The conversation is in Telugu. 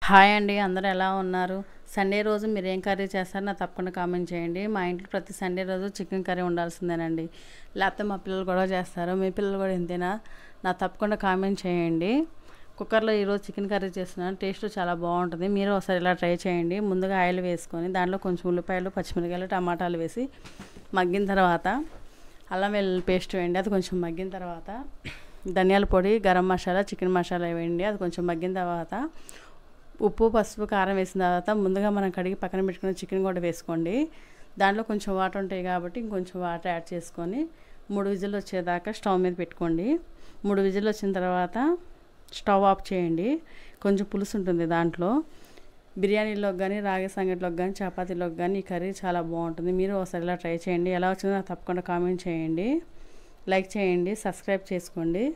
హాయ్ అండి, అందరూ ఎలా ఉన్నారు? సండే రోజు మీరు ఏం కర్రీ చేస్తారో నాకు తప్పకుండా కామెంట్ చేయండి. మా ఇంట్లో ప్రతి సండే రోజు చికెన్ కర్రీ ఉండాల్సిందేనండి. లేకపోతే మా పిల్లలు గొడవ చేస్తారు. మీ పిల్లలు కూడా ఇంతేనా? నాకు తప్పకుండా కామెంట్ చేయండి. కుక్కర్లో ఈరోజు చికెన్ కర్రీ చేస్తున్నాను. టేస్ట్ చాలా బాగుంటుంది. మీరు ఒకసారి ఇలా ట్రై చేయండి. ముందుగా ఆయిల్ వేసుకొని దాంట్లో కొంచెం ఉల్లిపాయలు, పచ్చిమిరపకాయలు, టమాటాలు వేసి మగ్గిన తర్వాత అల్లం వెల్లుల్లి పేస్ట్ వేయండి. అది కొంచెం మగ్గిన తర్వాత ధనియాల పొడి, గరం మసాలా, చికెన్ మసాలా వేయండి. అది కొంచెం మగ్గిన తర్వాత ఉప్పు, పసుపు, కారం వేసిన తర్వాత ముందుగా మనం కడిగి పక్కన పెట్టుకున్న చికెన్ కూడా వేసుకోండి. దాంట్లో కొంచెం వాటర్ ఉంటాయి కాబట్టి ఇంకొంచెం వాటర్ యాడ్ చేసుకొని 3 విజిల్ వచ్చేదాకా స్టవ్ మీద పెట్టుకోండి. 3 విజిల్ వచ్చిన తర్వాత స్టవ్ ఆఫ్ చేయండి. కొంచెం పులుసు ఉంటుంది దాంట్లో. బిర్యానీలోకి కానీ, రాగి సంగటిలోకి కానీ, చపాతీలోకి కానీ ఈ కర్రీ చాలా బాగుంటుంది. మీరు ఒకసారి ఇలా ట్రై చేయండి. ఎలా వచ్చిందో నాకు తప్పకుండా కామెంట్ చేయండి. లైక్ చేయండి, సబ్స్క్రైబ్ చేసుకోండి.